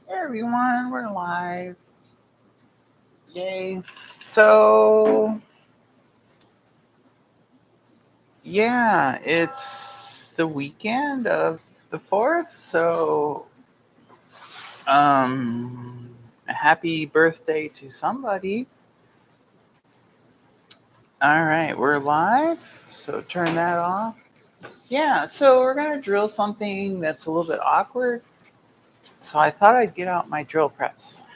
Hey everyone, we're live. Yay. So, yeah, it's the weekend of the 4th. So, a happy birthday to somebody. All right, we're live. So, turn that off. Yeah, so we're going to drill something that's a little bit awkward. So, I thought I'd get out my drill press.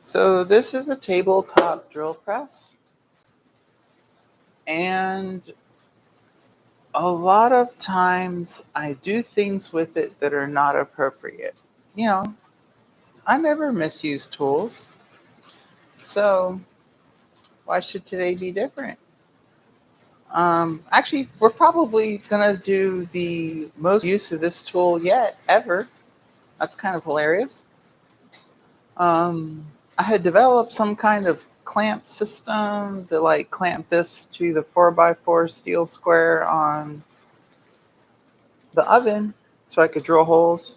So, this is a tabletop drill press. And a lot of times I do things with it that are not appropriate. You know, I never misuse tools. So why should today be different? Actually, we're probably going to do the most use of this tool yet, ever. That's kind of hilarious. I had developed some kind of clamp system to like clamp this to the 4x4 steel square on the oven so I could drill holes.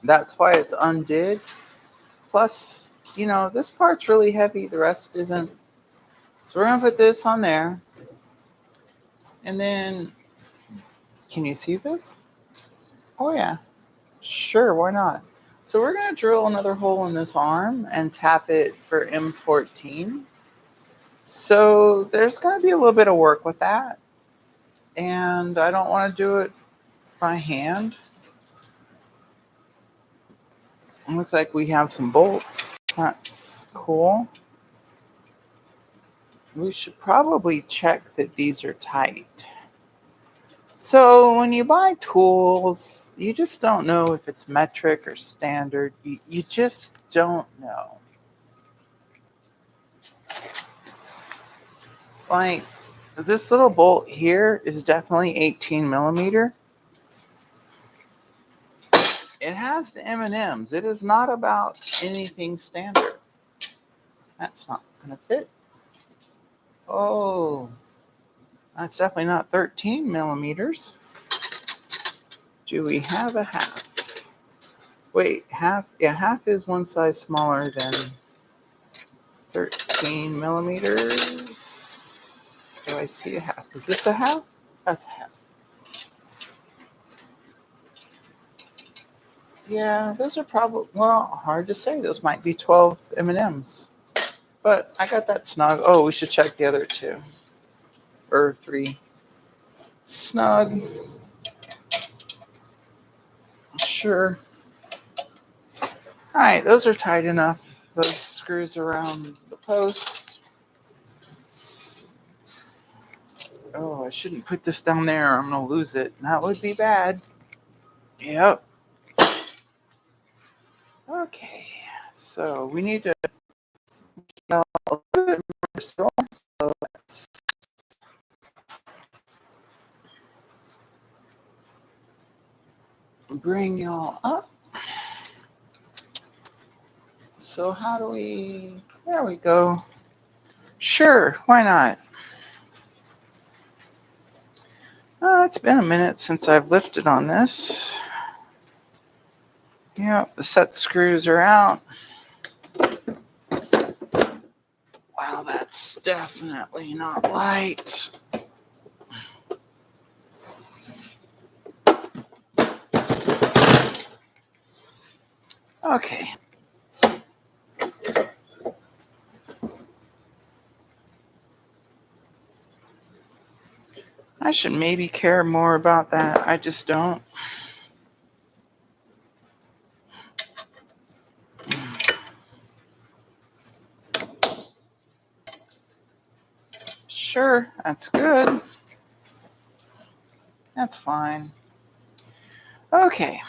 That's why it's undid. Plus, this part's really heavy, the rest isn't. So we're going to put this on there. And then, can you see this? Oh, yeah. Sure, why not? So we're going to drill another hole in this arm and tap it for M14. So there's going to be a little bit of work with that. And I don't want to do it by hand. It looks like we have some bolts. That's cool. We should probably check that these are tight. So when you buy tools, you just don't know if it's metric or standard. You just don't know. Like this little bolt here is definitely 18 millimeter. It has the M&Ms. It is not about anything standard. That's not going to fit. Oh, that's definitely not 13 millimeters. Do we have a half? Wait, half? Yeah, half is one size smaller than 13 millimeters. Do I see a half? Is this a half? That's a half. Yeah, those are probably, well, hard to say. Those might be 12 M&Ms. But I got that snug. Oh, we should check the other two. Or three. Snug. Sure. All right, those are tight enough. Those screws around the post. Oh, I shouldn't put this down there. I'm going to lose it. That would be bad. Yep. Okay. So we need to get a little bit more still. So let's bring y'all up. So how do we, there we go. Sure, why not? It's been a minute since I've lifted on this. Yep, the set screws are out. Wow, that's definitely not light. Okay. I should maybe care more about that. I just don't. Sure, that's good. That's fine. Okay.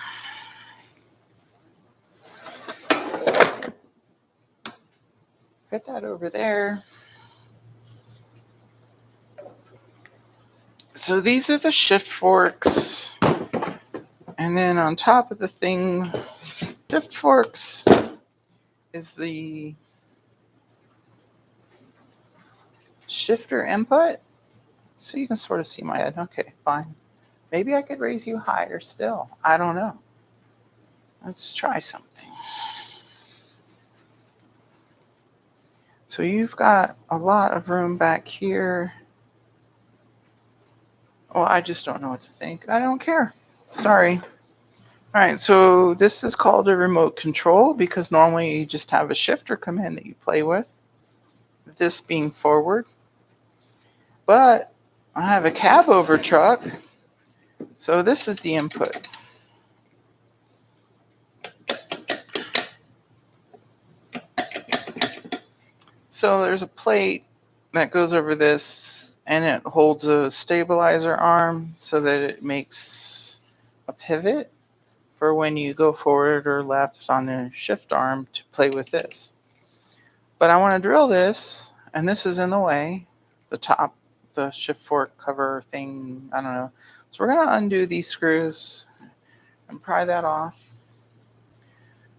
Put that over there. So these are the shift forks. And then on top of the thing, shift forks is the shifter input. So you can sort of see my head. Okay, fine. Maybe I could raise you higher still. I don't know. Let's try something. So you've got a lot of room back here. Well, I just don't know what to think. I don't care. Sorry. All right, so this is called a remote control because normally you just have a shifter come in that you play with. This being forward. But I have a cab over truck, so this is the input. So there's a plate that goes over this, and it holds a stabilizer arm so that it makes a pivot for when you go forward or left on the shift arm to play with this. But I want to drill this, and this is in the way, the top, the shift fork cover thing, I don't know. So we're going to undo these screws and pry that off.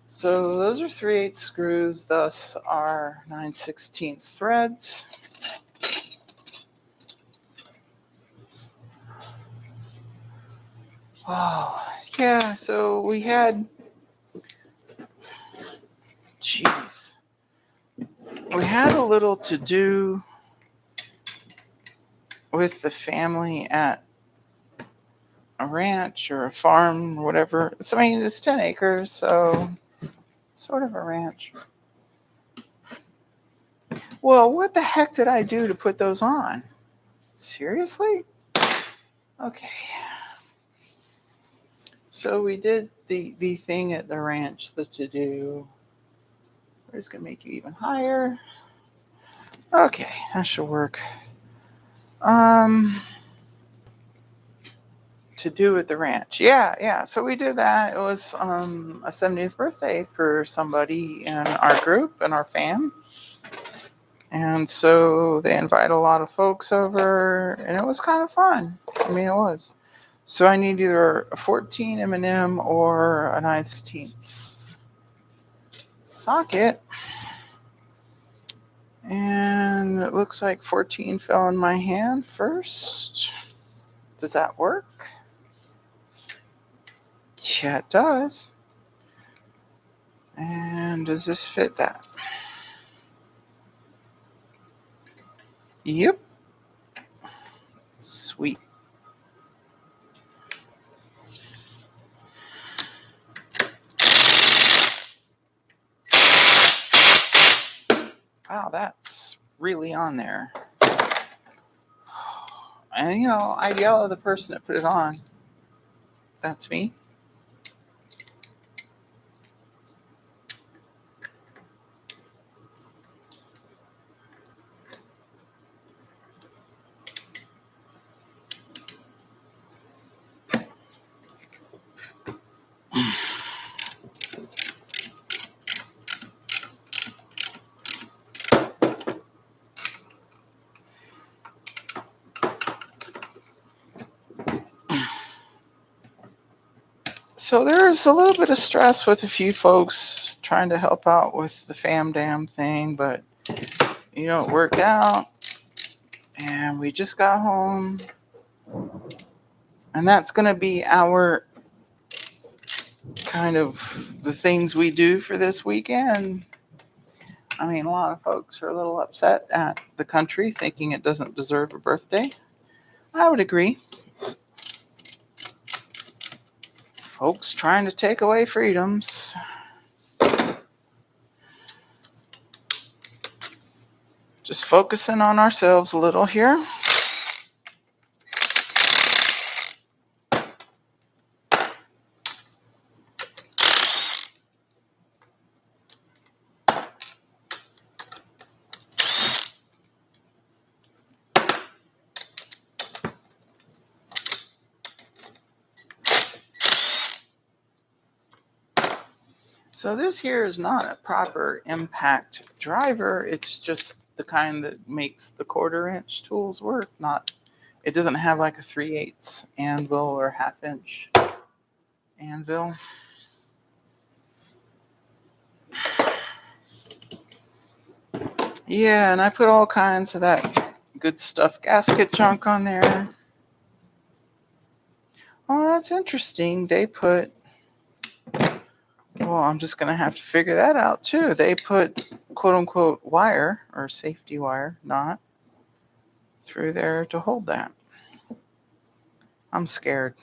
So those are 3/8 screws, thus are 9/16 threads. Oh, yeah, so we had, we had a little to do with the family at a ranch or a farm or whatever. So, I mean, it's 10 acres, so sort of a ranch. Well, what the heck did I do to put those on? Seriously? Okay. So we did the thing at the ranch, the to-do. We're just going to make you even higher. Okay, that should work. To do at the ranch. Yeah. So we did that. It was a 70th birthday for somebody in our group, in our fam. And so they invited a lot of folks over, and it was kind of fun. I mean, it was. So I need either a 14 M&M or a 9/16 socket. And it looks like 14 fell in my hand first. Does that work? Yeah, it does. And does this fit that? Yep. Sweet. Wow, that's really on there. And, you know, I yell at the person that put it on. That's me. So there's a little bit of stress with a few folks trying to help out with the fam dam thing, but, you know, it worked out. And we just got home. And that's going to be our kind of the things we do for this weekend. I mean, a lot of folks are a little upset at the country, thinking it doesn't deserve a birthday. I would agree. Folks trying to take away freedoms. Just focusing on ourselves a little here. So this here is not a proper impact driver. It's just the kind that makes the 1/4 inch tools work. It doesn't have like a 3/8 anvil or 1/2 inch anvil. Yeah, and I put all kinds of that good stuff gasket junk on there. Oh, that's interesting. They put well, I'm just going to have to figure that out too. They put quote unquote wire or safety wire, not through there to hold that. I'm scared.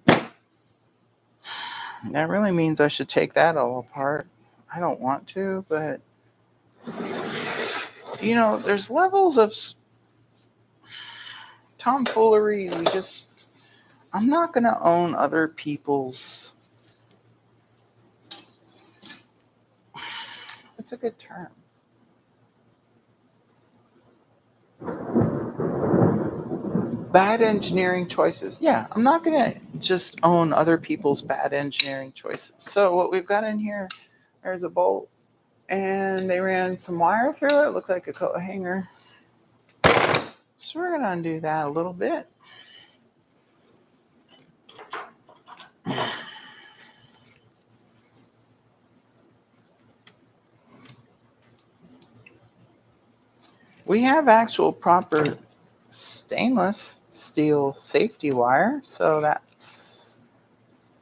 That really means I should take that all apart. I don't want to, but there's levels of tomfoolery. I'm not going to own other people's. That's a good term. Bad engineering choices. Yeah, I'm not going to just own other people's bad engineering choices. So what we've got in here, there's a bolt, and they ran some wire through it. Looks like a coat hanger. So we're going to undo that a little bit. We have actual proper stainless steel safety wire, so that's,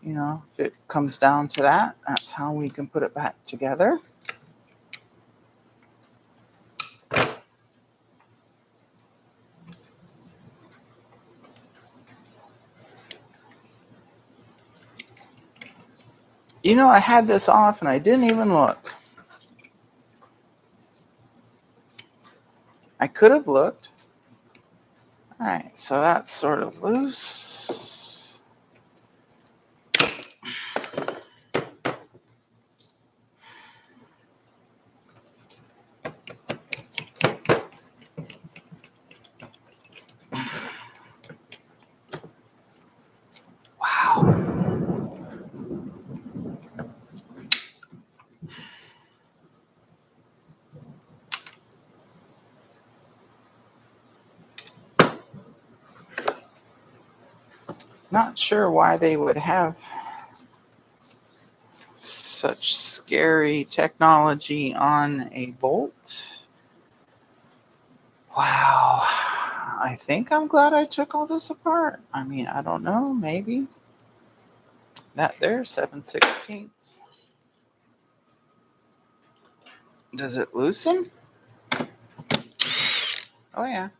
if it comes down to that, that's how we can put it back together. I had this off and I didn't even look. I could have looked. All right, so that's sort of loose. Wow. Not sure why they would have such scary technology on a bolt. Wow. I think I'm glad I took all this apart. I mean, I don't know, maybe. That there, 7/16. Does it loosen? Oh, yeah.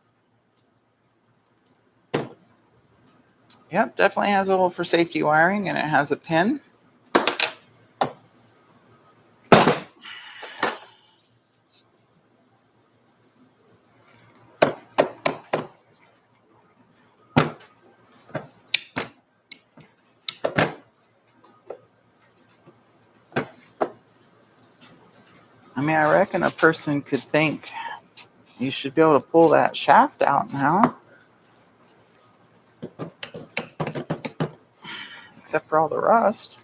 Yep, definitely has a hole for safety wiring, and it has a pin. I mean, I reckon a person could think you should be able to pull that shaft out now. Except for all the rust.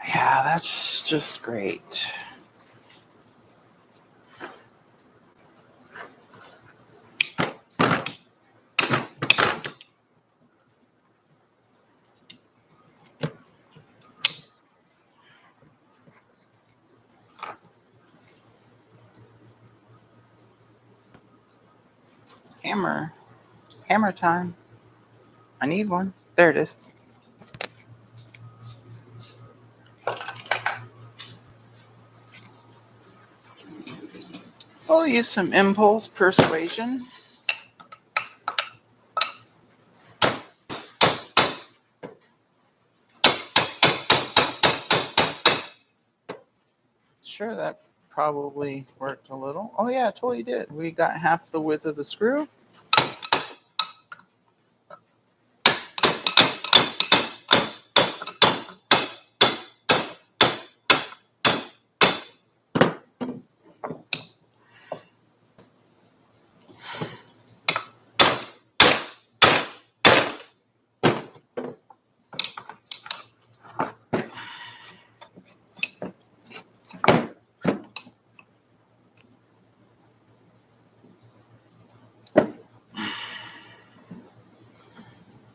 Yeah, that's just great. Hammer time. I need one. There it is. We'll use some impulse persuasion. Sure, that probably worked a little. Oh yeah, it totally did. We got half the width of the screw.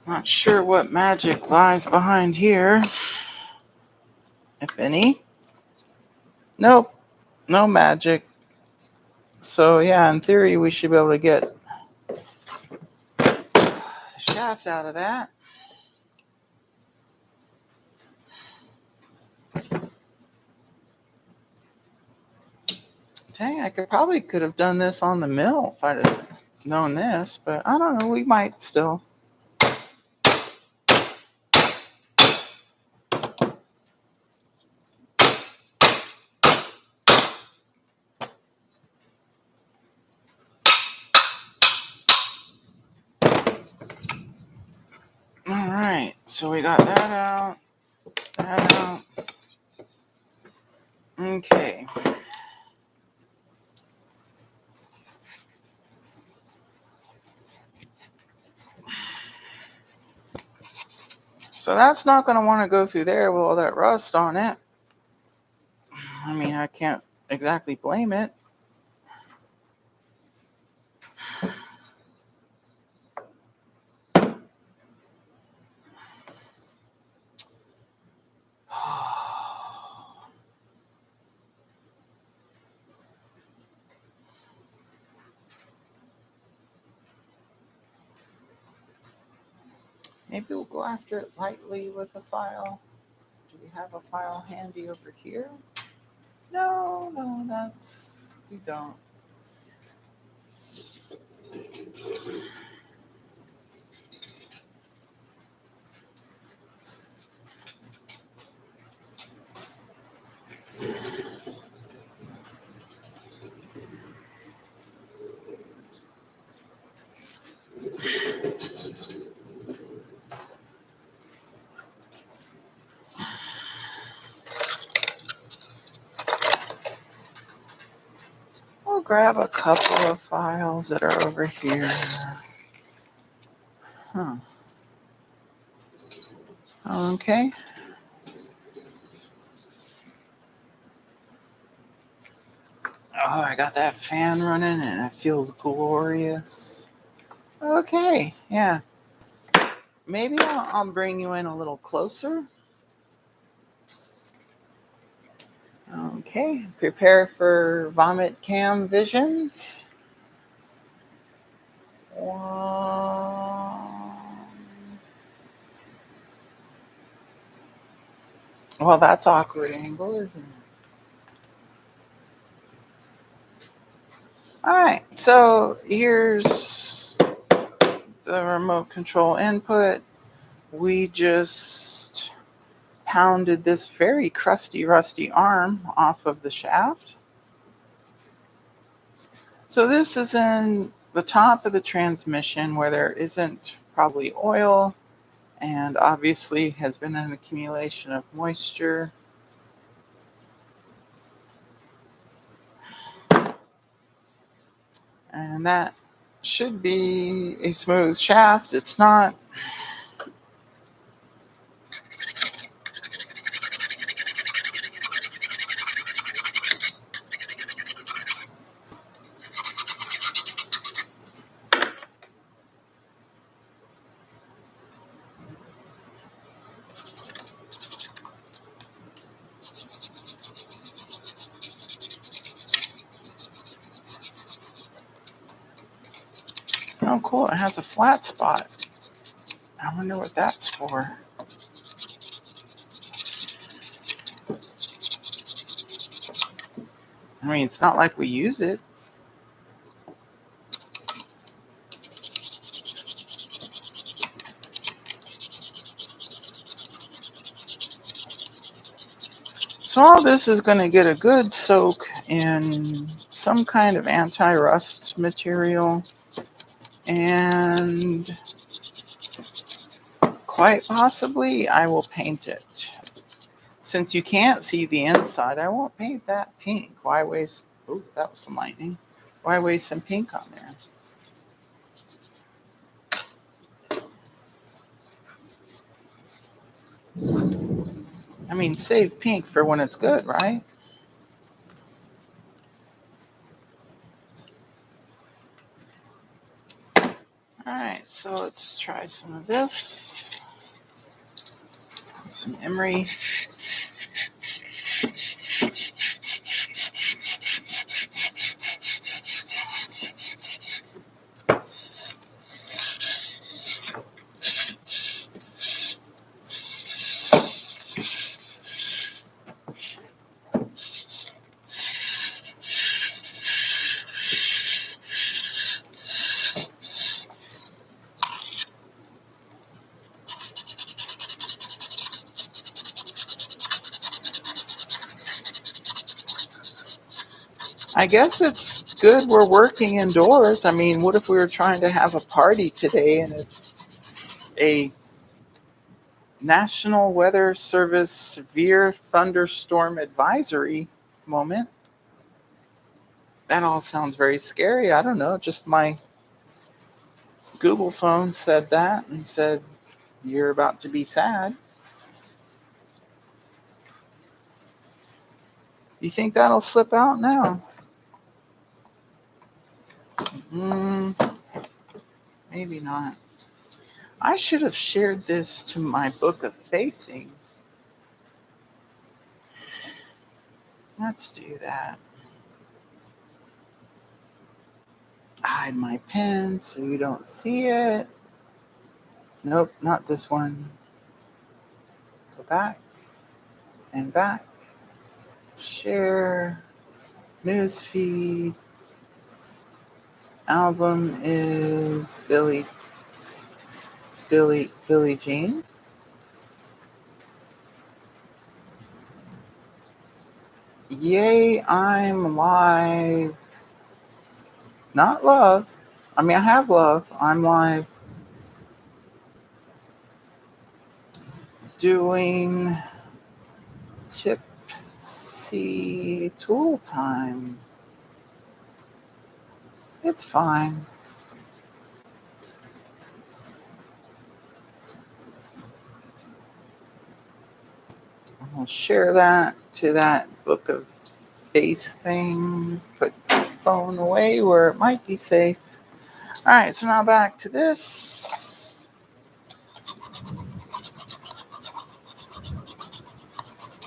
Not sure what magic lies behind here, if any. Nope, no magic. So yeah, in theory, we should be able to get the shaft out of that. Dang, I could have done this on the mill if I'd have known this, but I don't know. We might still. All right, so we got that out. That out. Okay. So that's not going to want to go through there with all that rust on it. I mean, I can't exactly blame it. Maybe we'll go after it lightly with a file. Do we have a file handy over here? No, we don't. We'll grab a couple of files that are over here. Huh. Okay. Oh, I got that fan running and it feels glorious. Okay, yeah. Maybe I'll bring you in a little closer. Okay, prepare for vomit cam visions. Well, that's awkward angle, isn't it? All right, so here's the remote control input. We just pounded this very crusty, rusty arm off of the shaft. So this is in the top of the transmission where there isn't probably oil and obviously has been an accumulation of moisture. And that should be a smooth shaft. It's not. Oh, cool. It has a flat spot. I wonder what that's for. I mean, it's not like we use it. So all this is going to get a good soak in some kind of anti-rust material. And quite possibly I will paint it. Since you can't see the inside, I won't paint that pink. Why waste? Oh, that was some lightning. Why waste some pink on there? I mean, save pink for when it's good, right? All right, so let's try some of this. Some emery. I guess it's good we're working indoors. I mean, what if we were trying to have a party today and it's a National Weather Service severe thunderstorm advisory moment? That all sounds very scary. I don't know. Just my Google phone said that and said, you're about to be sad. You think that'll slip out now? Maybe not. I should have shared this to my book of facing. Let's do that. Hide my pen so you don't see it. Nope, not this one. Go back and back. Share. Newsfeed. Album is Billie Jean. Yay, I'm live. Not love. I mean, I have love. I'm live doing Tipsy tool time. It's fine. I'll share that to that book of face things. Put my phone away where it might be safe. All right, so now back to this.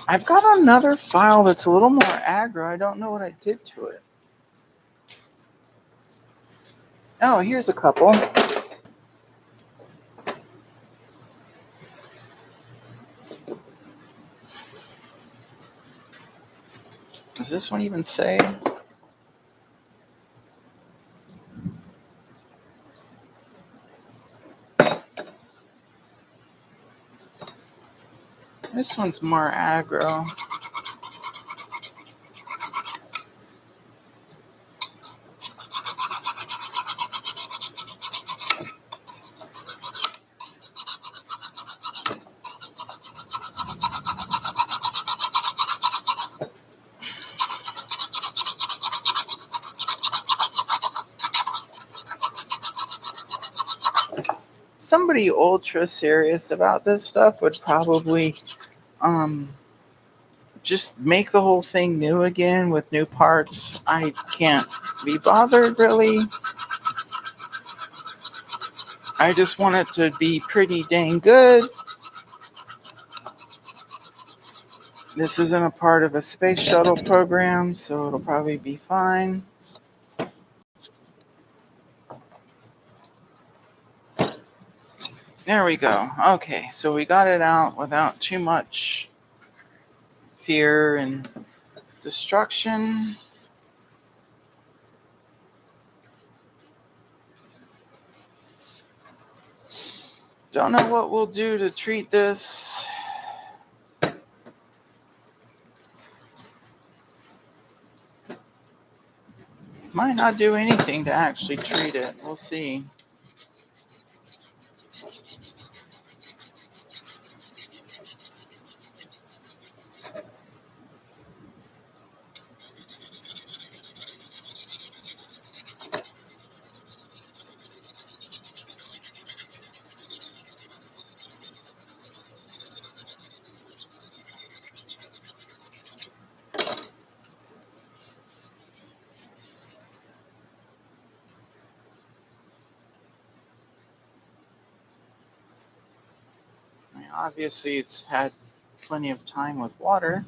I've got another file that's a little more aggro. I don't know what I did to it. Oh, here's a couple. Does this one even say? This one's more aggro. Somebody ultra serious about this stuff would probably just make the whole thing new again with new parts. I can't be bothered, really. I just want it to be pretty dang good. This isn't a part of a space shuttle program, so it'll probably be fine. There we go. Okay, so we got it out without too much fear and destruction. Don't know what we'll do to treat this. Might not do anything to actually treat it. We'll see. Obviously, it's had plenty of time with water.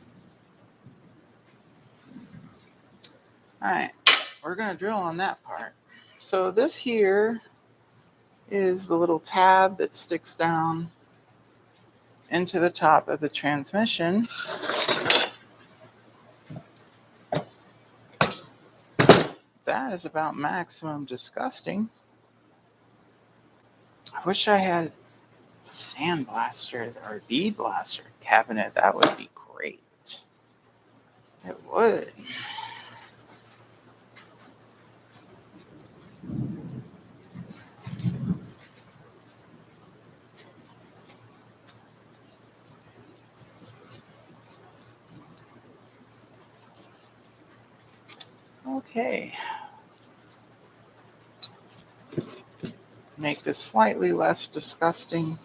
All right, we're going to drill on that part. So this here is the little tab that sticks down into the top of the transmission. That is about maximum disgusting. I wish I had a sandblaster or a bead blaster cabinet. That would be great. It would. Okay. Make this slightly less disgusting.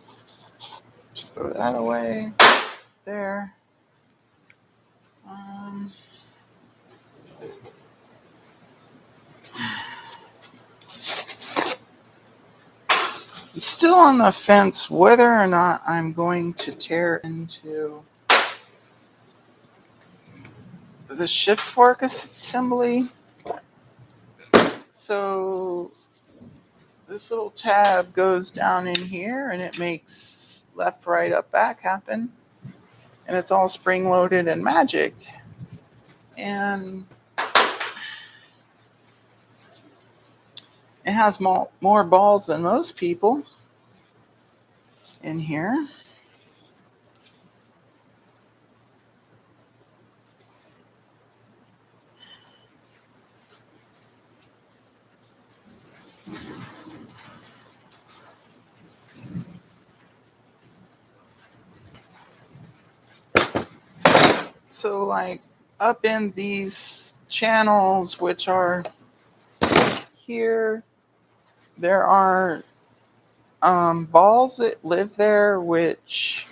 Just throw that away. There. I'm still on the fence whether or not I'm going to tear into the shift fork assembly. So this little tab goes down in here and it makes left, right, up, back happen. And it's all spring loaded and magic. And it has more balls than most people in here. So like up in these channels, which are here, there are balls that live there which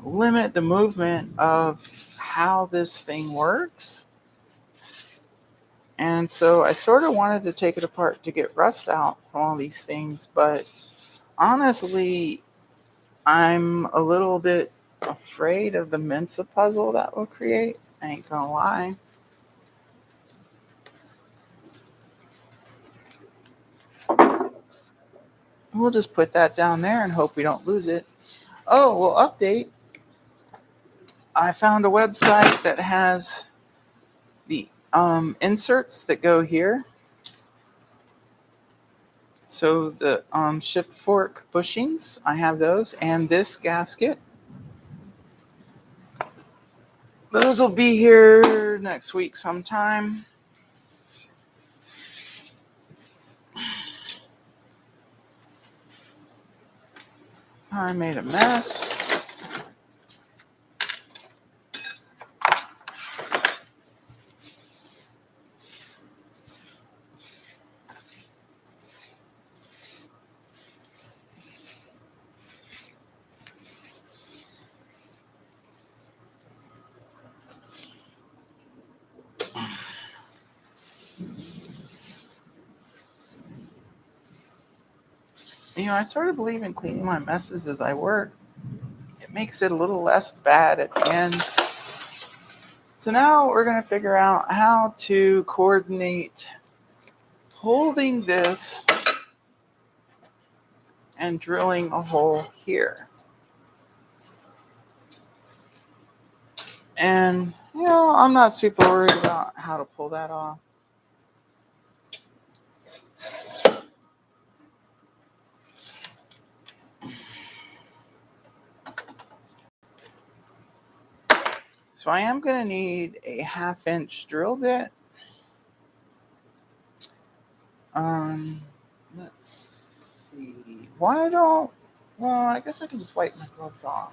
limit the movement of how this thing works. And so I sort of wanted to take it apart to get rust out from all these things, but honestly, I'm a little bit afraid of the Mensa puzzle that will create. I ain't gonna lie. We'll just put that down there and hope we don't lose it. Oh, well, update. I found a website that has the inserts that go here. So the shift fork bushings, I have those, and this gasket. Those will be here next week sometime. I made a mess. You know, I sort of believe in cleaning my messes as I work. It makes it a little less bad at the end. So now we're going to figure out how to coordinate holding this and drilling a hole here. And, you know, I'm not super worried about how to pull that off. So I am going to need a 1/2 inch drill bit. Let's see. Well, I guess I can just wipe my gloves off.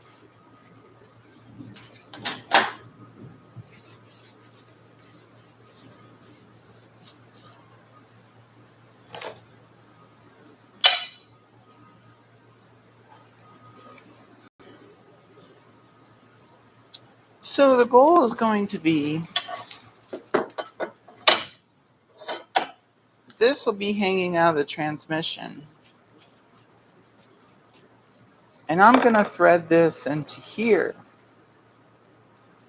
So the goal is going to be, this will be hanging out of the transmission. And I'm going to thread this into here.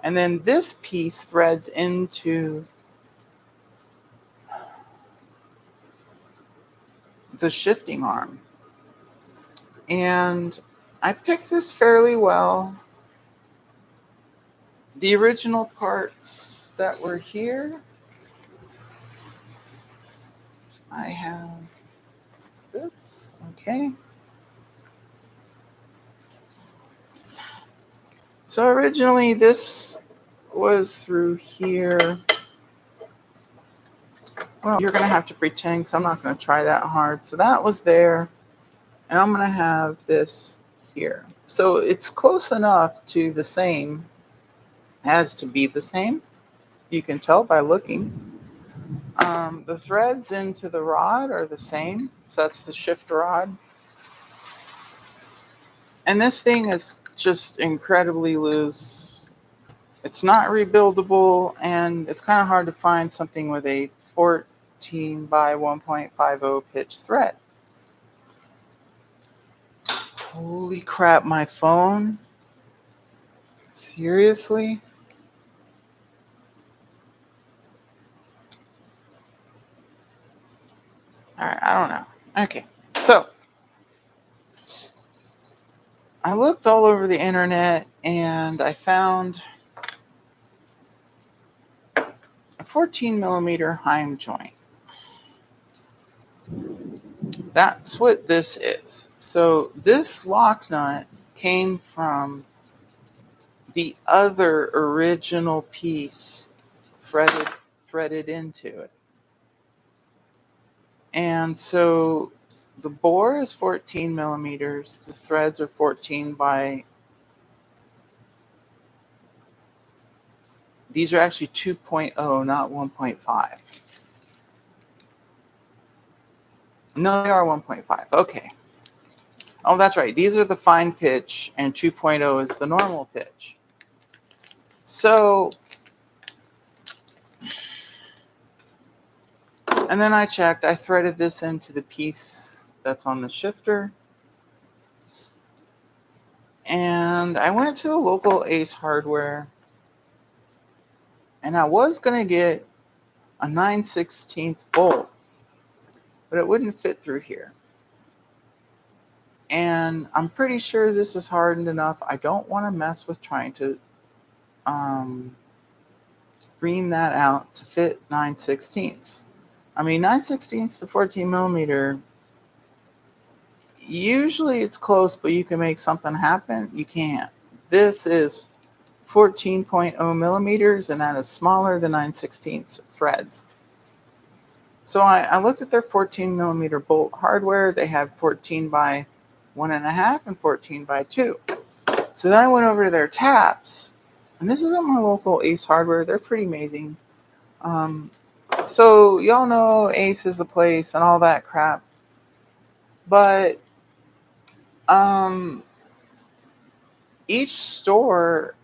And then this piece threads into the shifting arm. And I picked this fairly well. The original parts that were here, I have this, okay. So originally this was through here. Well, you're going to have to pretend because I'm not going to try that hard. So that was there. And I'm going to have this here. So it's close enough to the same as to be the same. You can tell by looking. The threads into the rod are the same. So that's the shift rod. And this thing is just incredibly loose. It's not rebuildable, and it's kind of hard to find something with a 14 by 1.50 pitch thread. Holy crap, my phone? Seriously? Alright, I don't know. Okay, so I looked all over the internet and I found a 14 millimeter heim joint. That's what this is. So this lock nut came from the other original piece threaded into it. And so the bore is 14 millimeters. The threads are 14 by, these are actually 2.0, not 1.5. No, they are 1.5. Okay. Oh, that's right. These are the fine pitch, and 2.0 is the normal pitch. So, and then I checked. I threaded this into the piece that's on the shifter. And I went to the local Ace Hardware. And I was going to get a 9/16 bolt, but it wouldn't fit through here. And I'm pretty sure this is hardened enough. I don't want to mess with trying to ream that out to fit 9/16. I mean, 9/16 to 14 millimeter, usually it's close, but you can make something happen. You can't. This is 14.0 millimeters, and that is smaller than 9/16 threads. So I looked at their 14 millimeter bolt hardware. They had 14 by 1.5 and 14 by 2. So then I went over to their taps, and this is at my local Ace Hardware. They're pretty amazing. So y'all know Ace is the place and all that crap. But each store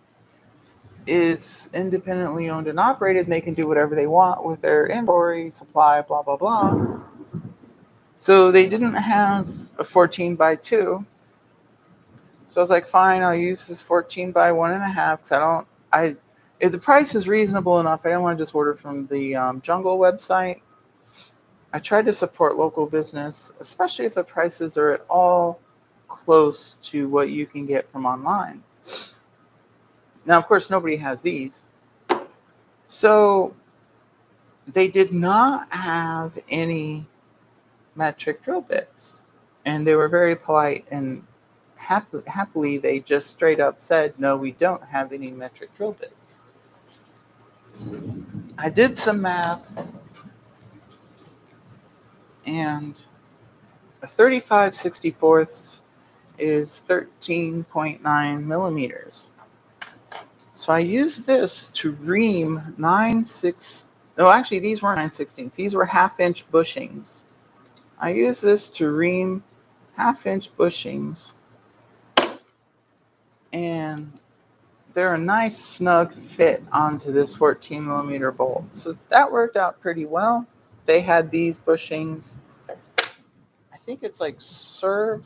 is independently owned and operated, and they can do whatever they want with their inventory, supply, blah, blah, blah. So they didn't have a 14 by 2. So I was like, fine, I'll use this 14 by 1.5 because if the price is reasonable enough, I don't want to just order from the Jungle website. I tried to support local business, especially if the prices are at all close to what you can get from online. Now, of course, nobody has these. So they did not have any metric drill bits. And they were very polite, and happily they just straight up said, no, we don't have any metric drill bits. I did some math, and a 35/64 is 13.9 millimeters. So I used this to ream 9/6. No, actually, these weren't 9/16. These were half-inch bushings. I used this to ream half-inch bushings, and they're a nice snug fit onto this 14 millimeter bolt. So that worked out pretty well. They had these bushings. I think it's like serve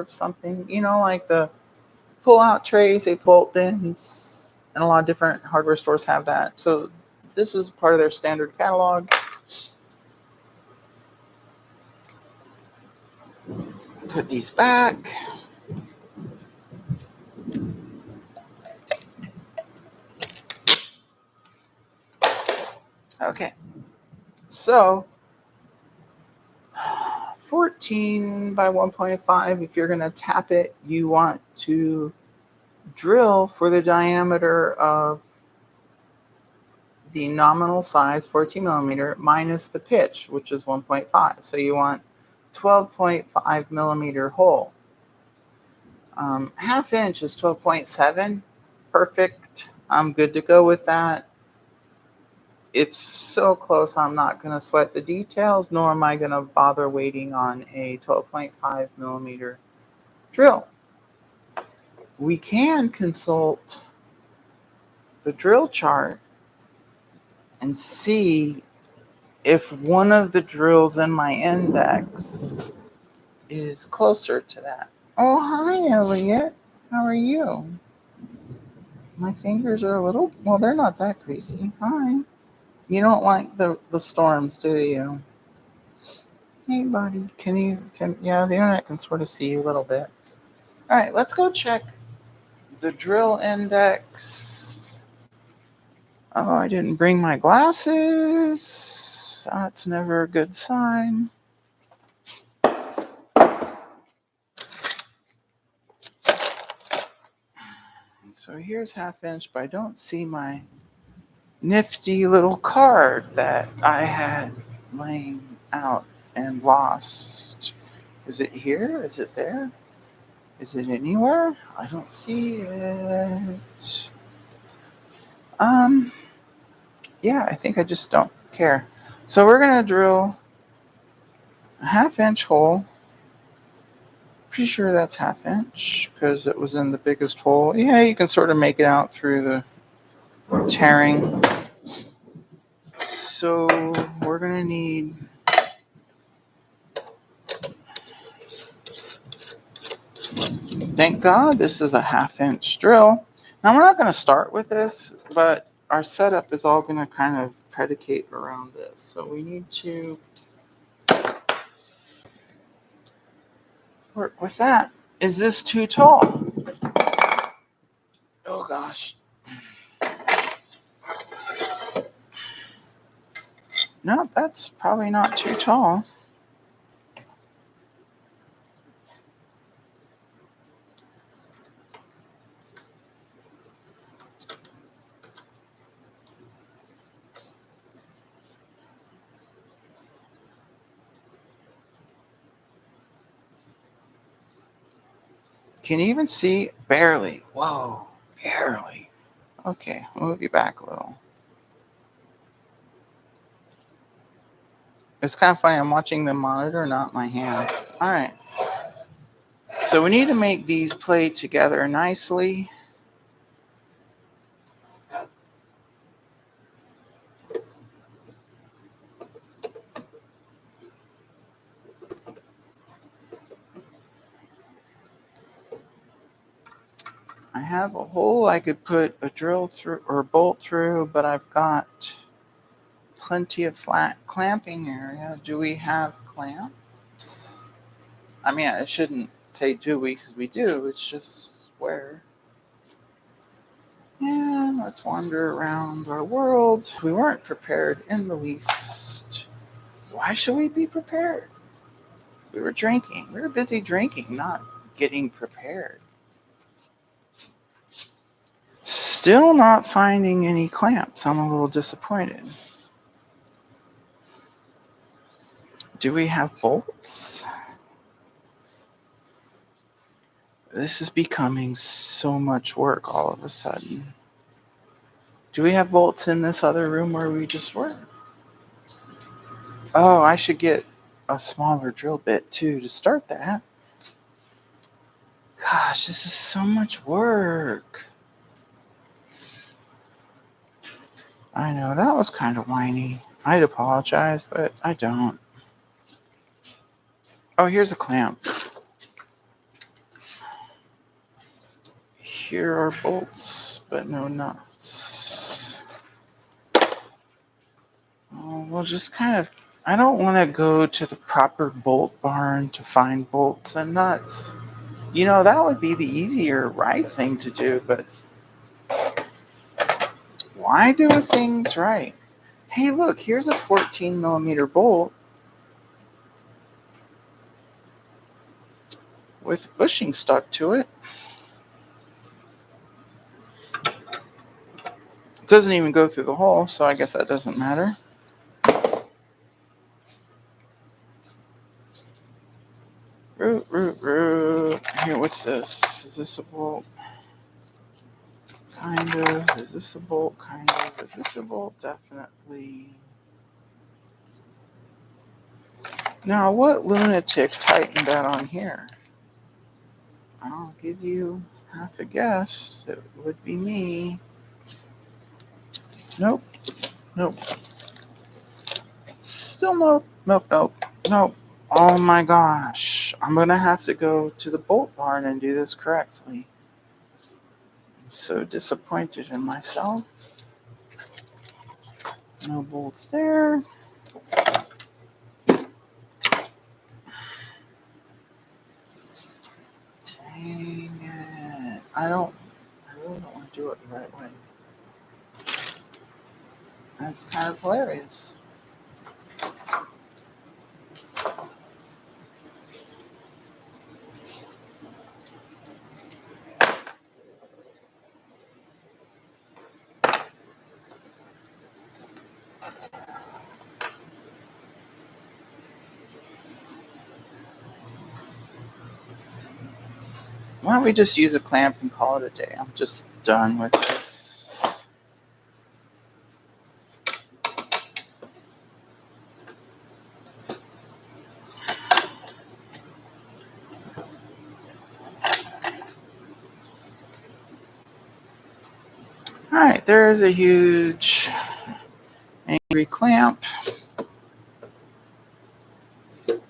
something, like the pull-out trays, they bolt ins, and a lot of different hardware stores have that. So this is part of their standard catalog. Put these back. Okay, so 14 by 1.5, if you're going to tap it, you want to drill for the diameter of the nominal size, 14 millimeter, minus the pitch, which is 1.5. So you want 12.5 millimeter hole. Half inch is 12.7. Perfect. I'm good to go with that. it's so close, I'm not going to sweat the details, nor am I going to bother waiting on a 12.5 millimeter drill. We can consult the drill chart and see if one of the drills in my index is closer to that. Oh, hi, Elliot. How are you? My fingers are a little, well, they're not that greasy. Hi. You don't like the storms, do you? Hey, buddy. Yeah, the internet can sort of see you a little bit. All right, let's go check the drill index. Oh, I didn't bring my glasses. That's never a good sign. So here's half inch, but I don't see my nifty little card that I had laying out and lost. Is it here? Is it there? Is it anywhere? I don't see it. Yeah, I think I just don't care. So we're gonna drill a half inch hole. Pretty sure that's half inch because it was in the biggest hole. Yeah, you can sort of make it out through the tearing. So we're gonna need, thank God this is a half inch drill. Now we're not gonna start with this, but our setup is all gonna kind of predicate around this. So we need to work with that. Is this too tall? Oh gosh. No, that's probably not too tall. Can you even see? Barely. Whoa, barely. Okay, I'll move you back a little. It's kind of funny. I'm watching the monitor, not my hand. All right. So we need to make these play together nicely. I have a hole I could put a drill through or bolt through, but I've got plenty of flat clamping area. Do we have clamps? I mean, I shouldn't say do we, because we do. It's just where. Yeah, let's wander around our world. We weren't prepared in the least. Why should we be prepared? We were drinking. We were busy drinking, not getting prepared. Still not finding any clamps. I'm a little disappointed. Do we have bolts? This is becoming so much work all of a sudden. Do we have bolts in this other room where we just were? Oh, I should get a smaller drill bit too to start that. Gosh, this is so much work. I know, that was kind of whiny. I'd apologize, but I don't. Oh, here's a clamp. Here are bolts, but no nuts. Oh, we'll just kind of, I don't want to go to the proper bolt barn to find bolts and nuts. You know, that would be the easier, right thing to do, but why do things right? Hey, look, here's a 14 millimeter bolt with bushing stuck to it. It doesn't even go through the hole, so I guess that doesn't matter. Root. Here, what's this? Is this a bolt? Kind of. Is this a bolt? Kind of. Is this a bolt? Definitely. Now, what lunatic tightened that on here? I'll give you half a guess. It would be me. Nope. Nope. Still nope. Nope. Nope. Nope. Oh my gosh. I'm going to have to go to the bolt barn and do this correctly. I'm so disappointed in myself. No bolts there. Dang it. I really don't want to do it the right way. That's kind of hilarious. Why don't we just use a clamp and call it a day? I'm just done with this. Alright, there's a huge angry clamp.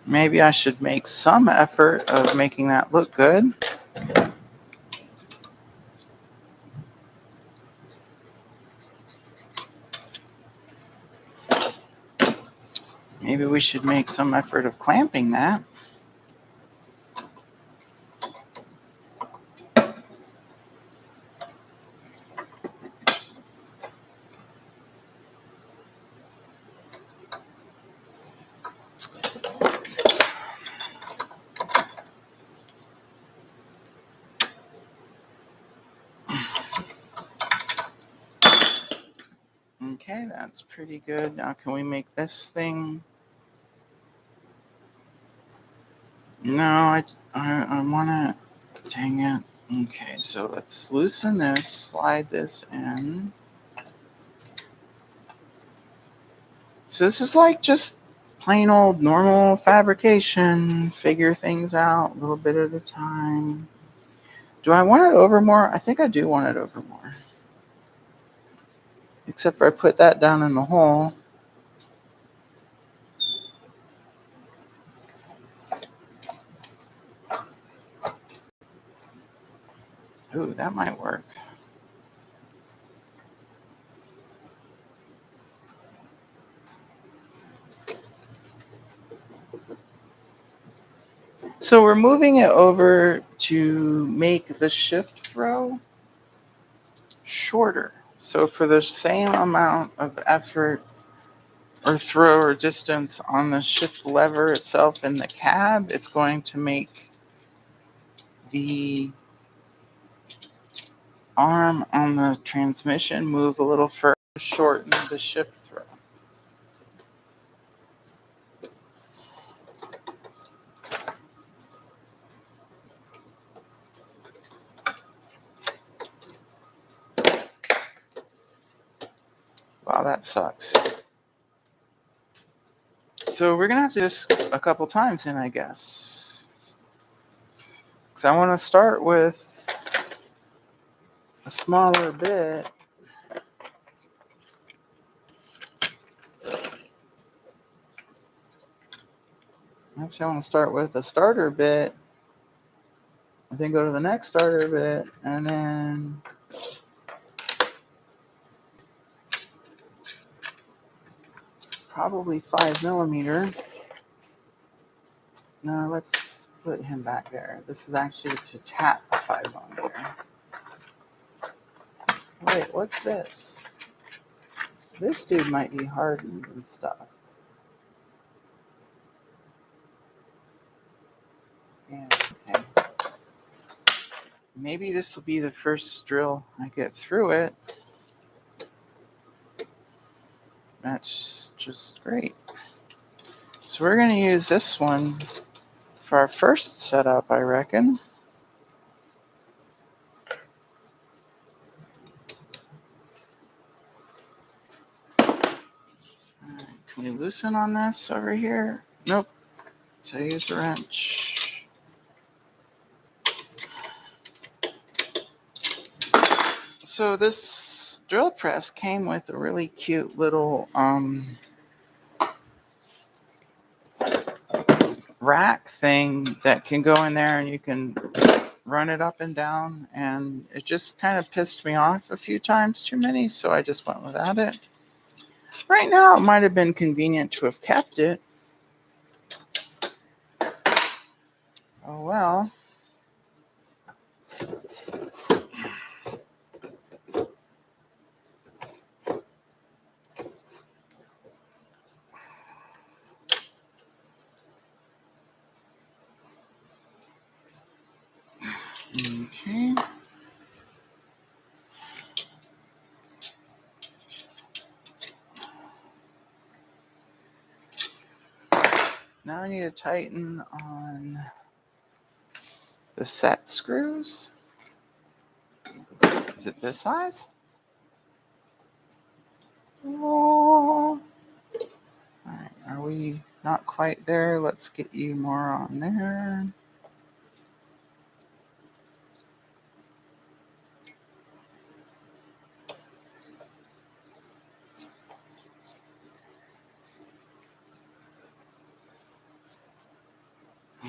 Maybe I should make some effort of making that look good. Maybe we should make some effort of clamping that. Okay, that's pretty good. Now can we make this thing? No, I want to, dang it. Okay, so let's loosen this, slide this in. So this is like just plain old normal fabrication, figure things out a little bit at a time. Do I want it over more? I think I do want it over more. Except for I put that down in the hole. Ooh, that might work. So we're moving it over to make the shift throw shorter. So for the same amount of effort or throw or distance on the shift lever itself in the cab, it's going to make the arm on the transmission move a little further, shorten the shift throw. Wow, that sucks. So we're going to have to do this a couple times then, I guess. Because I want to start with a smaller bit. Actually, I want to start with a starter bit, and then go to the next starter bit, and then probably 5mm. No, let's put him back there. This is actually to tap the 5mm. Wait, what's this? This dude might be hardened and stuff. Yeah, okay. Maybe this will be the first drill I get through it. That's just great. So we're going to use this one for our first setup, I reckon. Can you loosen on this over here? Nope. So I use a wrench. So this drill press came with a really cute little rack thing that can go in there and you can run it up and down, and it just kind of pissed me off a few times too many, so I just went without it. Right now it might have been convenient to have kept it. Oh well. Okay. Now I need to tighten on the set screws. Is it this size? Oh. Alright, are we not quite there? Let's get you more on there.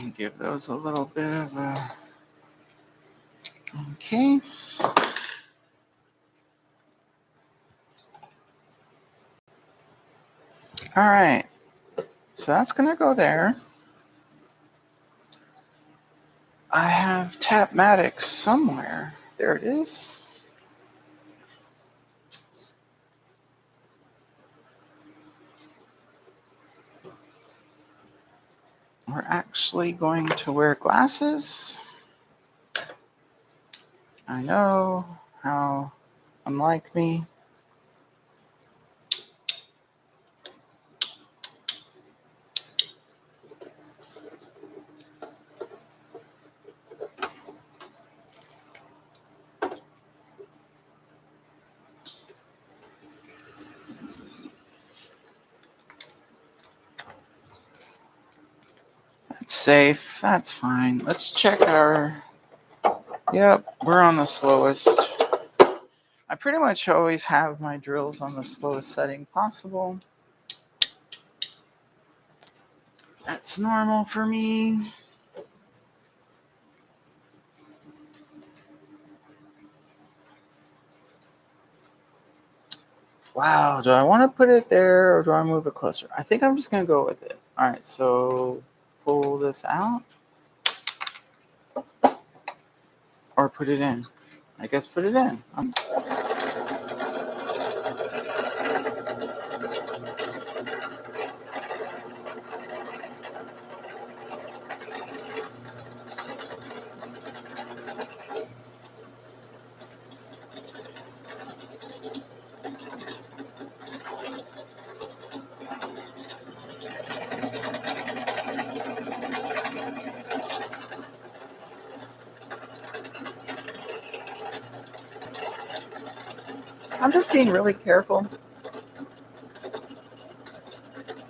And give those a little bit of a... Okay. Alright, so that's going to go there. I have Tapmatics somewhere. There it is. We're actually going to wear glasses. I know how unlike me. That's safe. That's fine. Let's check our... Yep, we're on the slowest. I pretty much always have my drills on the slowest setting possible. That's normal for me. Wow, do I want to put it there or do I move it closer? I think I'm just going to go with it. All right, so pull this out. Or put it in. I guess put it in. I'm just being really careful.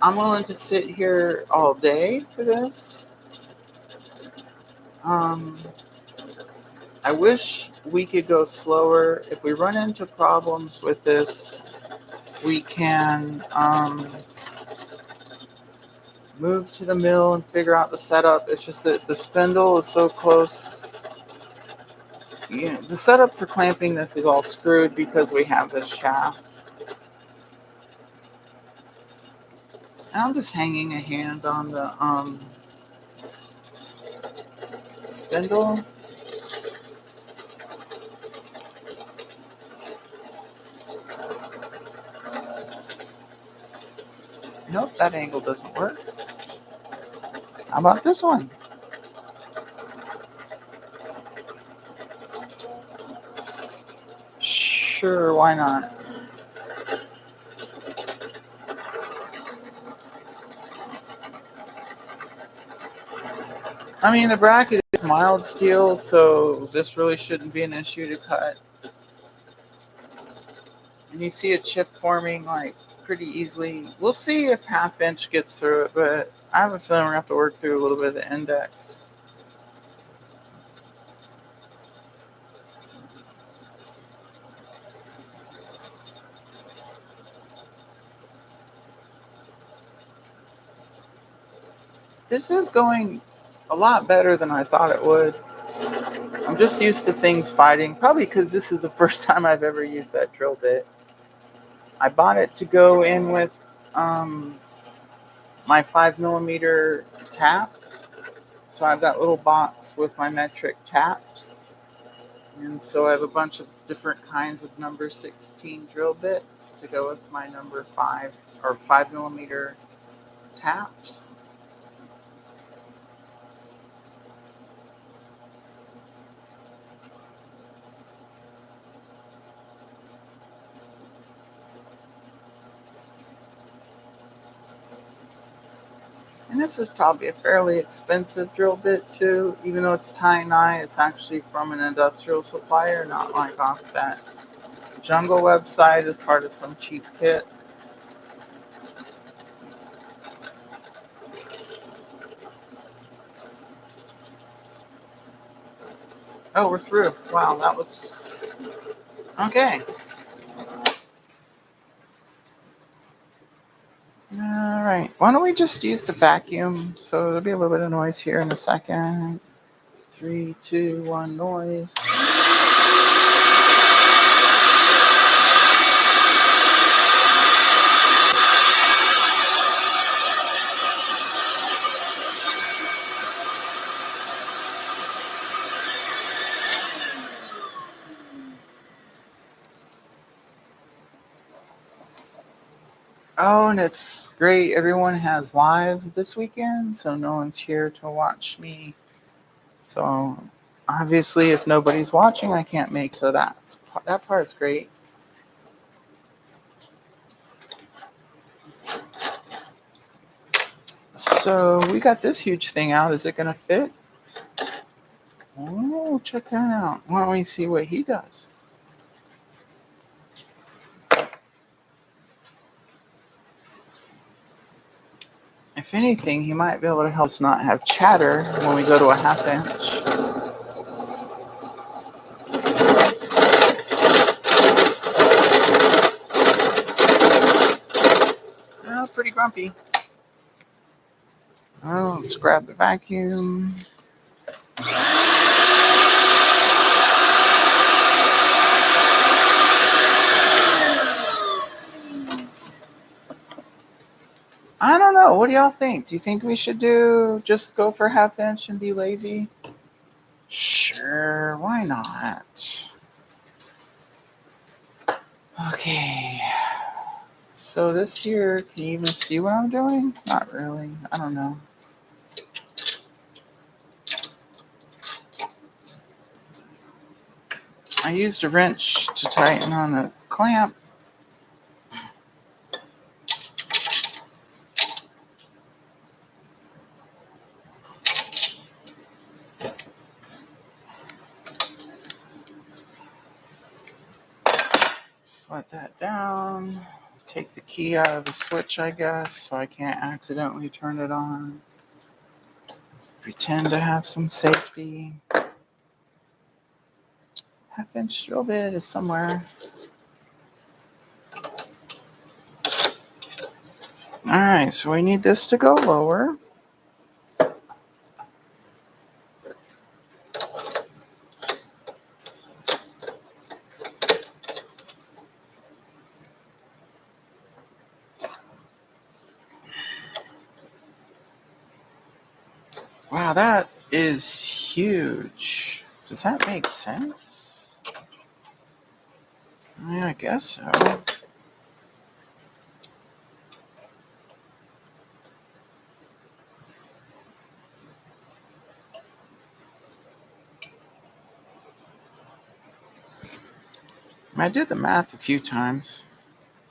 I'm willing to sit here all day for this. I wish we could go slower. If we run into problems with this, we can move to the mill and figure out the setup. It's just that the spindle is so close. Yeah, the setup for clamping this is all screwed because we have this shaft. And I'm just hanging a hand on the spindle. Nope, that angle doesn't work. How about this one? Sure, why not? I mean, the bracket is mild steel, so this really shouldn't be an issue to cut. And you see a chip forming like pretty easily. We'll see if half inch gets through it, but I have a feeling we're going to have to work through a little bit of the index. This is going a lot better than I thought it would. I'm just used to things fighting, probably because this is the first time I've ever used that drill bit. I bought it to go in with my 5mm tap. So I have that little box with my metric taps. And so I have a bunch of different kinds of number 16 drill bits to go with my number 5 or 5mm taps. And this is probably a fairly expensive drill bit too, even though it's tie-and-eye. It's actually from an industrial supplier, not like off that Jungle website as part of some cheap kit. Oh, we're through. Wow, that was okay. All right. Why don't we just use the vacuum? So there'll be a little bit of noise here in a second. 3, 2, 1, noise. Oh, and it's great. Everyone has lives this weekend, so no one's here to watch me. So obviously, if nobody's watching, I can't make. So that part's great. So we got this huge thing out. Is it gonna fit? Oh, check that out. Why don't we see what he does? If anything, he might be able to help us not have chatter when we go to a half inch. Oh, pretty grumpy. Oh, let's grab the vacuum. I don't know. What do y'all think? Do you think we should just go for half inch and be lazy? Sure, why not? Okay. So this here, can you even see what I'm doing? Not really. I don't know. I used a wrench to tighten on the clamp. Just let that down. Take the key out of the switch, I guess, so I can't accidentally turn it on. Pretend to have some safety. Half inch drill bit is somewhere. Alright, so we need this to go lower. Wow, that is huge. Does that make sense? I guess so. I did the math a few times.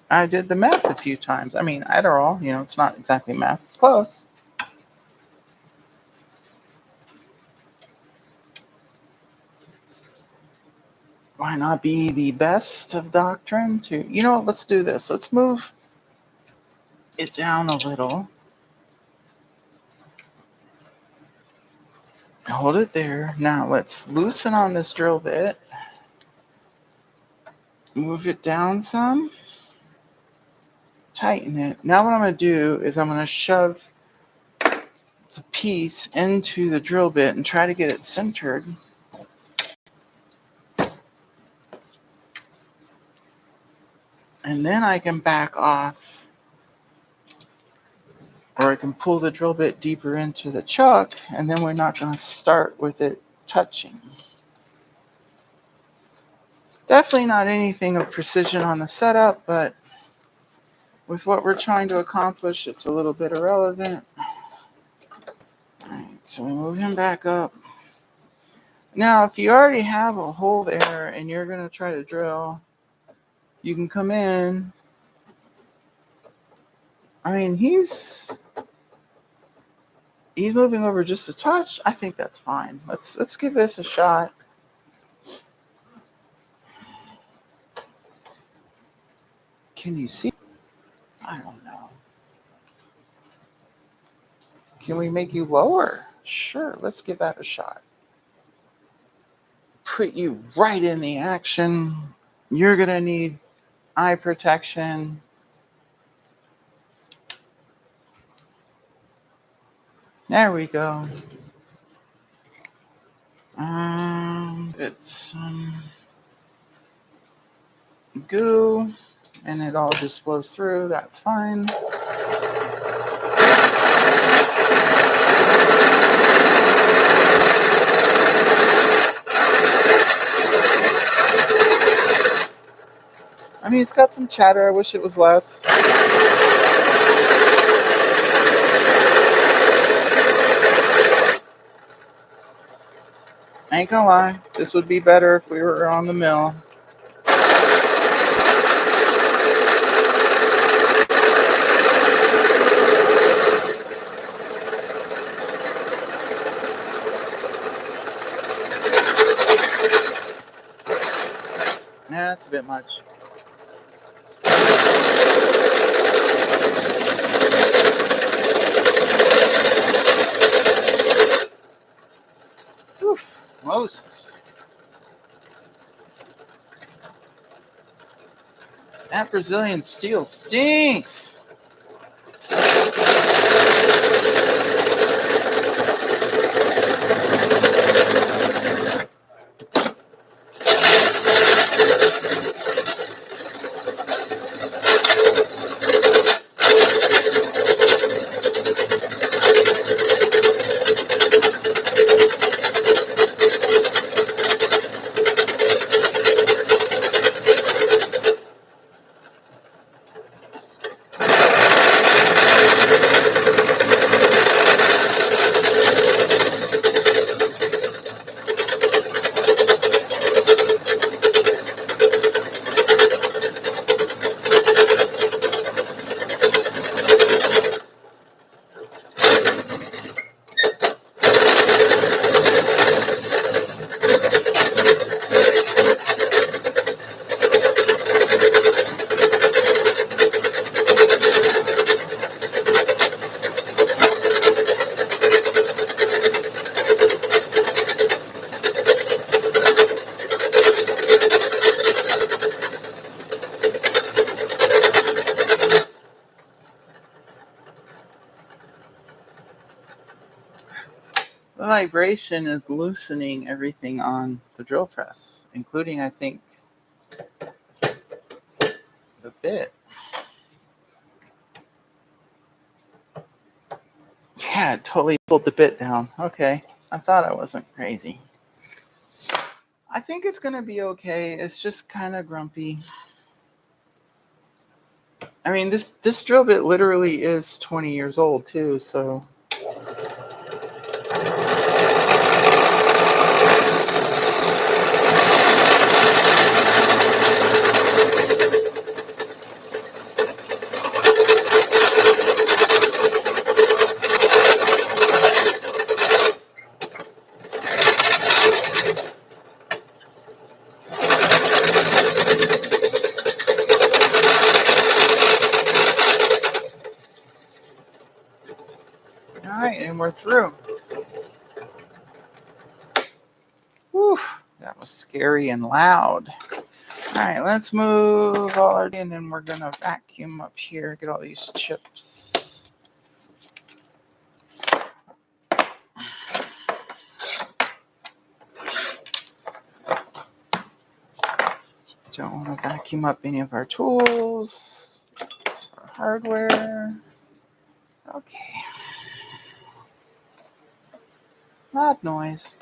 I mean, Adderall, it's not exactly math. It's close. Why not be the best of doctrine to, let's do this. Let's move it down a little. Hold it there. Now let's loosen on this drill bit. Move it down some. Tighten it. Now what I'm going to do is I'm going to shove the piece into the drill bit and try to get it centered. And then I can back off, or I can pull the drill bit deeper into the chuck, and then we're not going to start with it touching. Definitely not anything of precision on the setup, but with what we're trying to accomplish, it's a little bit irrelevant. All right, so we move him back up. Now, if you already have a hole there and you're going to try to drill, you can come in. I mean, he's moving over just a touch. I think that's fine. Let's give this a shot. Can you see? I don't know. Can we make you lower? Sure, let's give that a shot. Put you right in the action. You're going to need eye protection. There we go. It's goo, and it all just flows through. That's fine. I mean, it's got some chatter. I wish it was less. I ain't gonna lie, this would be better if we were on the mill. Nah, that's a bit much. Oof, Moses. That Brazilian steel stinks. The vibration is loosening everything on the drill press, including, I think, the bit. Yeah, it totally pulled the bit down. Okay, I thought I wasn't crazy. I think it's going to be okay. It's just kind of grumpy. I mean, this drill bit literally is 20 years old, too, so... we're through. Whew, that was scary and loud. All right, let's move all our, and then we're gonna vacuum up here, get all these chips. Don't want to vacuum up any of our tools, our hardware. Okay. Loud noise.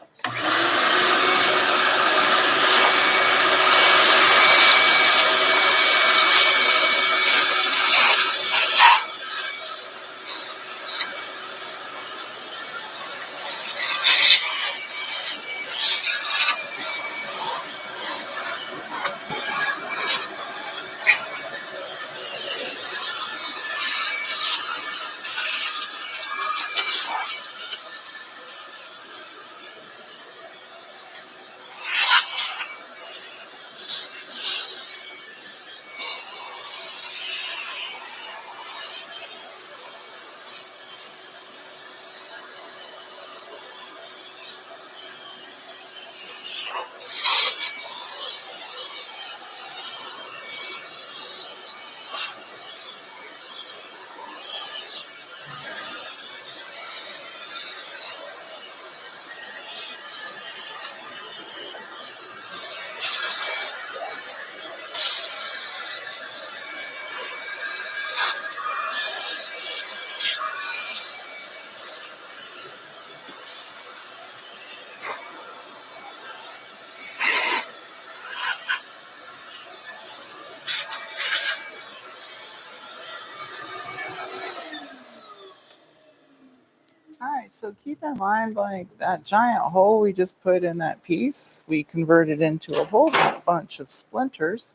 All right, so keep in mind, like that giant hole we just put in that piece, we converted into a whole bunch of splinters.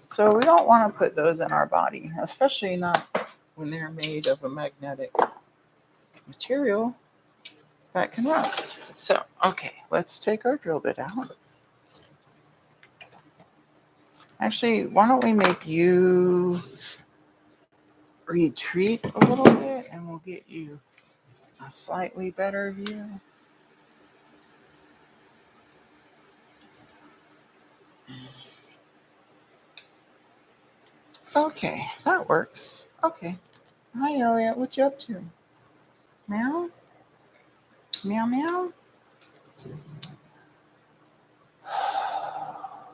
So we don't want to put those in our body, especially not when they're made of a magnetic material that can rust. So, okay, let's take our drill bit out. Actually, why don't we make you retreat a little bit and we'll get you a slightly better view. Okay, that works. Okay. Hi, Elliot. What you up to? Meow? Meow, meow?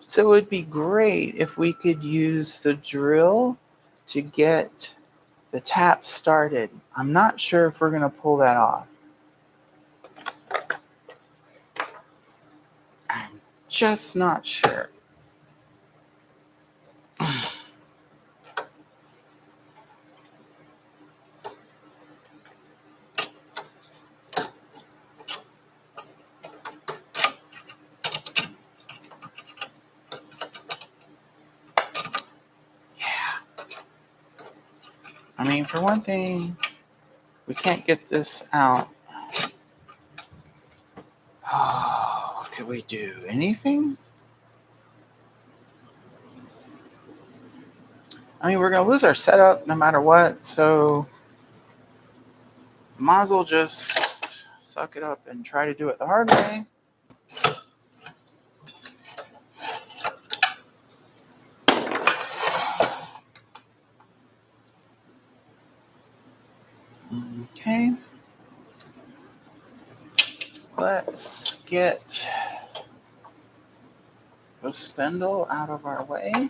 So it would be great if we could use the drill to get the tap started. I'm not sure if we're going to pull that off. I'm just not sure. I mean, for one thing, we can't get this out. Oh, what could we do? Anything? I mean, we're going to lose our setup no matter what, so might as well just suck it up and try to do it the hard way. Okay. Let's get the spindle out of our way.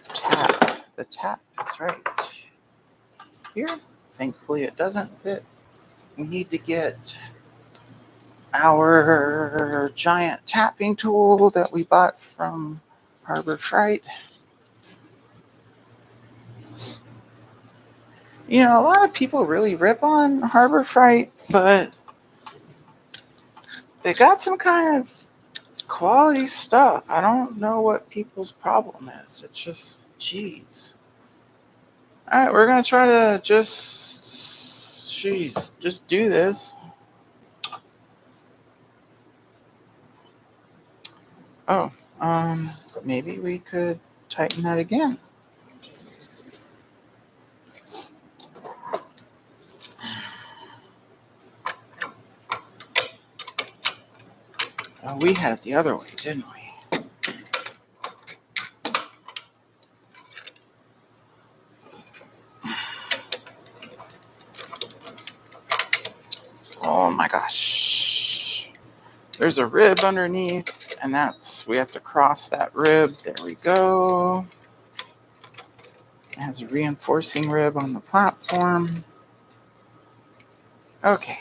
Tap. The tap is right here. Thankfully, it doesn't fit. We need to get our giant tapping tool that we bought from Harbor Freight. You know, a lot of people really rip on Harbor Freight, but they got some kind of quality stuff. I don't know what people's problem is. It's just, geez. All right, we're gonna try to just do this. Oh, maybe we could tighten that again. Oh, we had it the other way, didn't we? Oh my gosh. There's a rib underneath, and we have to cross that rib. There we go. It has a reinforcing rib on the platform. Okay.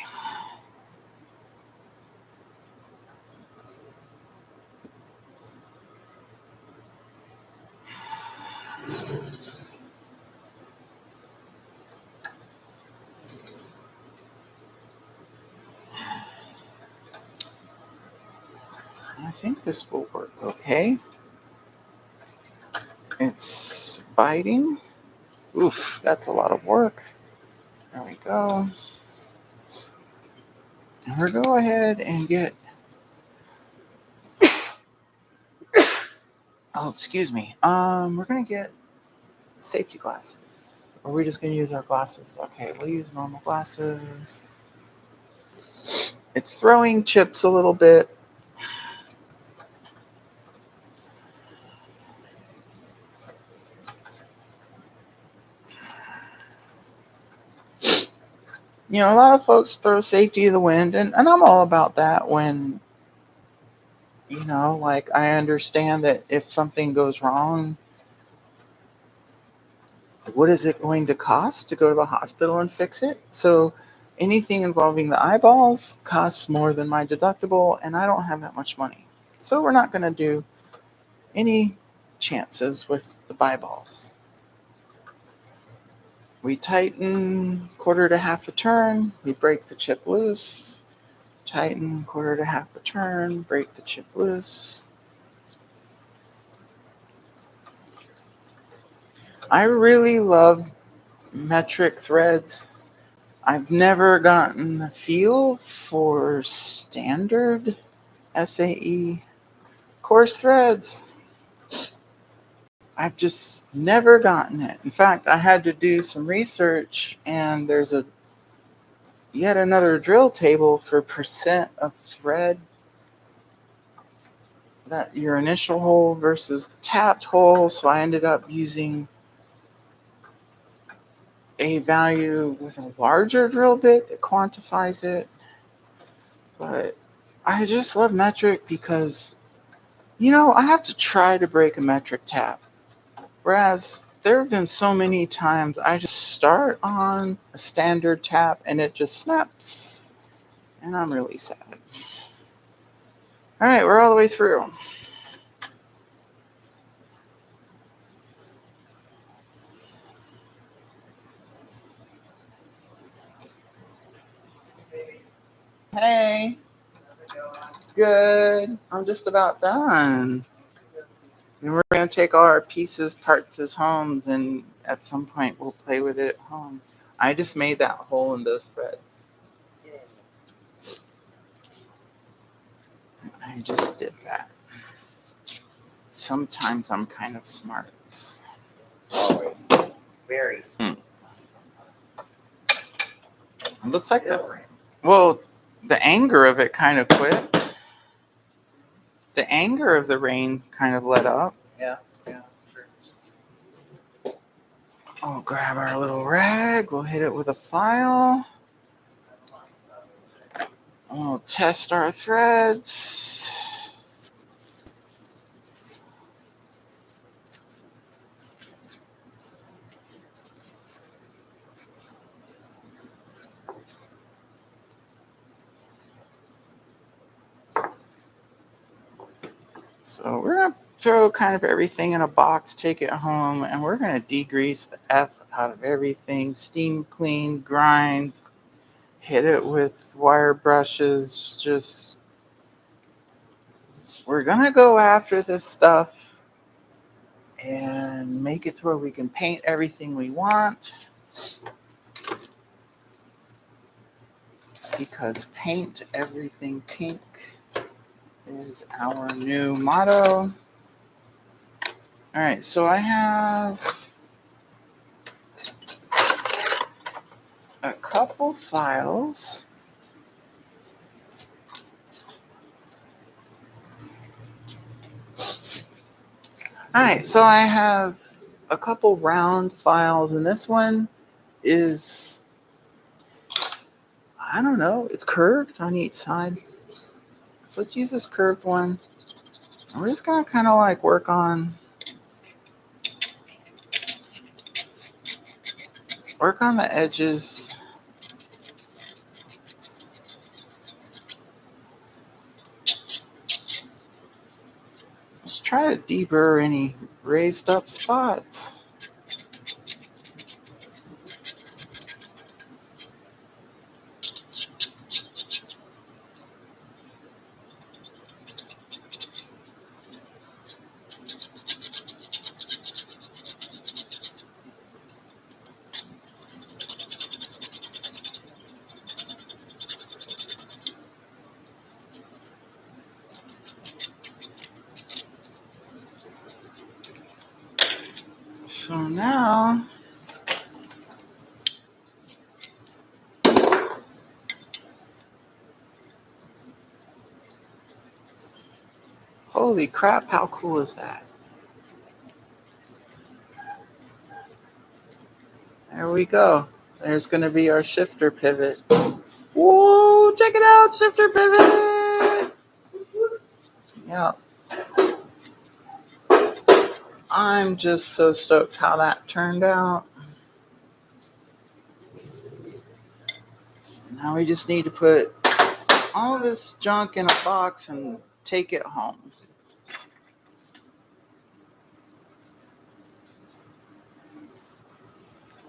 I think this will work okay. It's biting. Oof, that's a lot of work. There we go. And we'll go ahead and get, oh, excuse me. We're gonna get safety glasses. Or are we just gonna use our glasses? Okay, we'll use normal glasses. It's throwing chips a little bit. You know, a lot of folks throw safety to the wind, and I'm all about that when, you know, like I understand that if something goes wrong, what is it going to cost to go to the hospital and fix it? So anything involving the eyeballs costs more than my deductible, and I don't have that much money. So we're not going to do any chances with the eyeballs. We tighten quarter to half a turn, we break the chip loose, tighten quarter to half a turn, break the chip loose. I really love metric threads. I've never gotten a feel for standard SAE coarse threads. I've just never gotten it. In fact, I had to do some research, and there's yet another drill table for percent of thread, that your initial hole versus the tapped hole. So I ended up using a value with a larger drill bit that quantifies it. But I just love metric because, you know, I have to try to break a metric tap. Whereas there have been so many times I just start on a standard tap and it just snaps. And I'm really sad. All right, we're all the way through. Hey, good. I'm just about done. And we're going to take all our pieces, parts as homes, and at some point we'll play with it at home. I just made that hole in those threads. I just did that. Sometimes I'm kind of smart. Always. Very. It looks like the anger of it kind of quit. The anger of the rain kind of let up. Yeah, sure. I'll grab our little rag. We'll hit it with a file. We'll test our threads. So we're going to throw kind of everything in a box, take it home, and we're going to degrease the F out of everything. Steam clean, grind, hit it with wire brushes. Just, we're going to go after this stuff and make it to where we can paint everything we want. Because paint everything pink is our new motto. All right, so I have a couple files. All right, so I have a couple round files, and this one is, I don't know, it's curved on each side. So let's use this curved one. And we're just gonna kind of like work on the edges. Let's try to deburr any raised up spots. So now, holy crap, how cool is that? There we go. There's going to be our shifter pivot. Whoa, check it out, shifter pivot! Yeah. I'm just so stoked how that turned out. Now we just need to put all this junk in a box and take it home.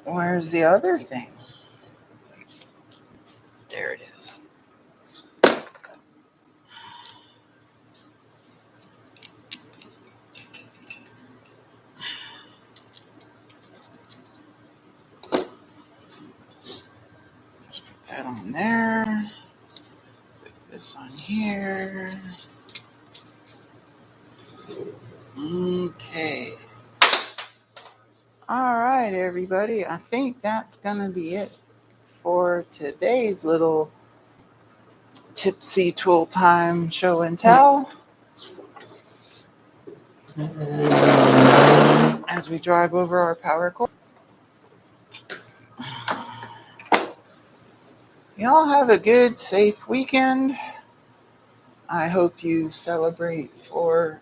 Where's the other thing? There it is. Let's put that on there. Put this on here. Okay. All right, everybody. I think that's going to be it for today's little Tipsy Tool Time show and tell. As we drive over our power cord. Y'all have a good, safe weekend. I hope you celebrate for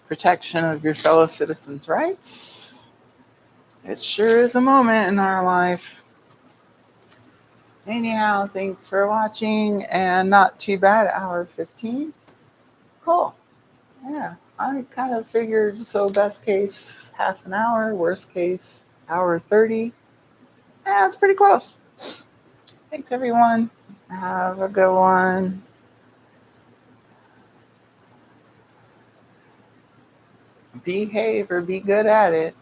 protection of your fellow citizens' rights. It sure is a moment in our life. Anyhow, thanks for watching, and not too bad, hour 15. Cool. Yeah, I kind of figured, so best case, half an hour, worst case, hour 30. Yeah, it's pretty close. Thanks, everyone. Have a good one. Behave or be good at it.